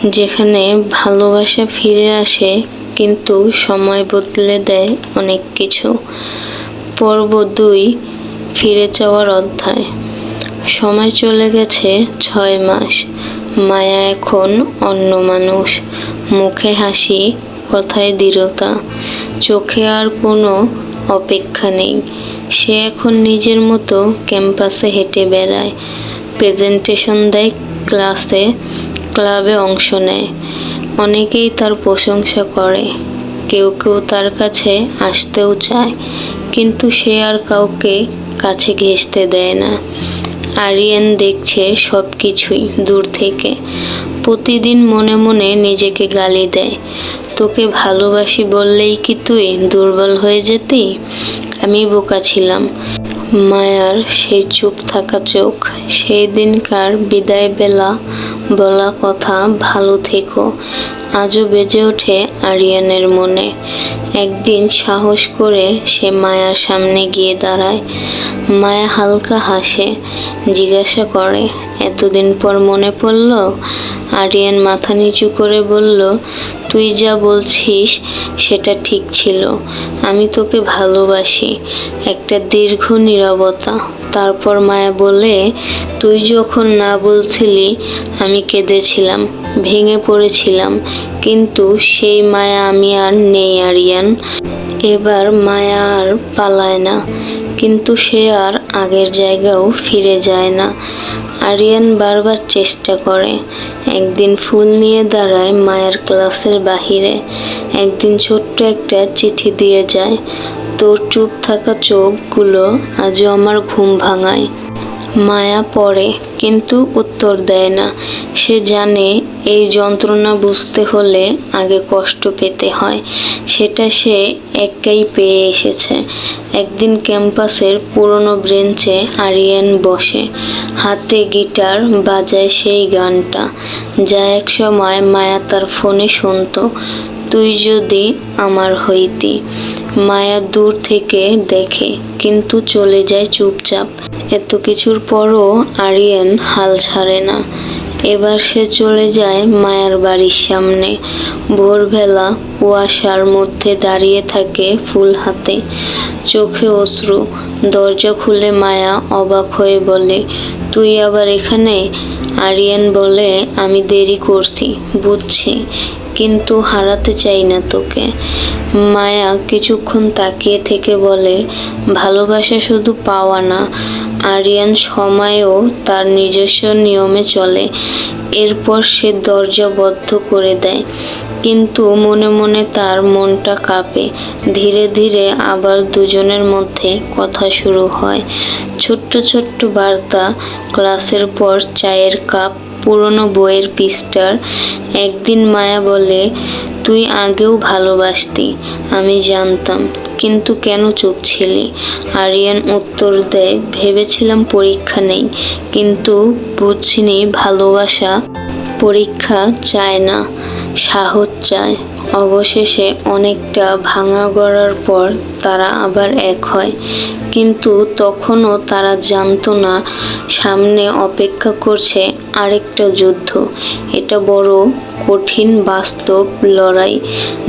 যেখানে ভালোবাসা ফিরে আসে কিন্তু সময় বদলে দেয় অনেক কিছু। পর্ব 2, ফিরে যাওয়ার অধ্যায়। সময় চলে গেছে 6 মাস। মায়া এখন অন্য মানুষ। মুখে হাসি, কথায় দৃঢ়তা, চোখে আর কোনো অপেক্ষা নেই। সে এখন নিজের মতো ক্যাম্পাসে হেঁটে বেড়ায়, প্রেজেন্টেশন দেয়, ক্লাবে অংশ নেয়। অনেকেই তার প্রশংসা করে, কেউ কেউ তার কাছে আসতেও চায়, কিন্তু সে আর কাউকে কাছে ঘেঁষতে দেয় না। আরিয়ান দেখছে সব কিছুই দূর থেকে। প্রতিদিন মনে মনে নিজেকে গালি দেয়, তোকে ভালোবাসি বললেই কি তুই দুর্বল হয়ে যেতি? আমি বোকা ছিলাম। মায়ার সেই চুপ থাকা চোখ, সেই দিনকার বিদায় বেলা বলা কথা ভালো থেকো, আজও বেজে ওঠে আরিয়ানের মনে। একদিন সাহস করে সে মায়ার সামনে গিয়ে দাঁড়ায়। মায়া হালকা হাসে, জিজ্ঞাসা করে, এতদিন পর মনে পড়ল? আরিয়ান মাথা নিচু করে বলল, তুই যা বলছিস সেটা ঠিক ছিল। আমি তোকে ভালোবাসি। একটা দীর্ঘ নীরবতা। তারপর মায়া বলে, তুই যখন না বলছিলি আমি কেঁদেছিলাম, ভেঙে পড়েছিলাম, কিন্তু সেই মায়া আমি আর নেই আরিয়ান। এবার মায়া আর পালায় না, কিন্তু সে আর আগের জায়গাও ফিরে যায় না। আরিয়ান বারবার চেষ্টা করে। একদিন ফুল নিয়ে দাঁড়ায় মায়ের ক্লাসের বাহিরে। একদিন ছোট্ট একটা চিঠি দিয়ে যায়, তোর চুপ থাকা চোখগুলো আজও আমার ঘুম ভাঙায়। মায়া পড়ে, কিন্তু উত্তর দেয় না। সে জানে এই যন্ত্রণা বুঝতে হলে আগে কষ্ট পেতে হয়। সেটা সে একাই পেয়ে এসেছে। একদিন ক্যাম্পাসের পুরনো বেঞ্চে আরিয়ান বসে, হাতে গিটার বাজায় সেই গানটা যা একসময় মায়া তার ফোনে শুনতো, তুই যদি আমার হইতি। মায়া দূর থেকে দেখে, কিন্তু চলে যায় চুপচাপ। এত কিছুর পরও আরিয়ান হাল ছাড়ে না। এবার সে চলে যায় মায়ার বাড়ির সামনে। ভোরবেলা কুয়াশার মধ্যে দাঁড়িয়ে থাকে ফুল হাতে, চোখে অশ্রু। দরজা খুলে মায়া অবাক হয়ে বলে, তুই আবার এখানে? আরিয়ান বলে, আমি দেরি করছি বুঝছি, কিন্তু হারাতে চাই না তোকে। মায়া কিছুক্ষণ তাকিয়ে থেকে বলে, ভালোবাসা শুধু পাওয়া না। আরিয়ান সময়ও তার নিজস্ব নিয়মে চলে। এরপর সে দরজা বন্ধ করে দেয়, কিন্তু মনে মনে তার মনটা কাঁপে। ধীরে ধীরে আবার দুজনের মধ্যে কথা শুরু হয়। ছোট্ট ছোট্ট বার্তা, ক্লাসের পর চায়ের কাপ, পুরনো বইয়ের পৃষ্ঠার। একদিন মায়া বলে, তুই আগেও ভালোবাসতি, আমি জানতাম, কিন্তু কেন চুপ ছিলি? আরিয়ান উত্তর দেয়, ভেবেছিলাম পরীক্ষা নেই, কিন্তু বুঝিনি ভালোবাসা পরীক্ষা চায় না, সাহস চায়। অবশেষে অনেকটা ভাঙা গড়ার পর তারা আবার এক হয়, কিন্তু তখনও তারা জানতো না সামনে অপেক্ষা করছে আরেকটা যুদ্ধ। এটা বড় কঠিন বাস্তব লড়াই,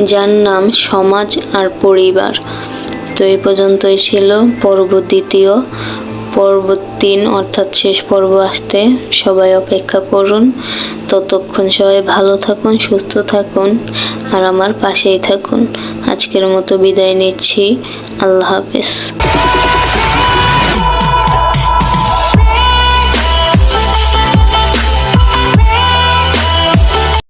যার নাম সমাজ আর পরিবার। তো এই পর্যন্তই ছিল পর্ব 2। পর্ব 3 অর্থাৎ শেষ পর্ব আসতে সবাই অপেক্ষা করুন। ততক্ষণ সবাই ভালো থাকুন, সুস্থ থাকুন, আর আমার পাশেই থাকুন। আজকের মতো বিদায় নিচ্ছি। আল্লাহ হাফেজ।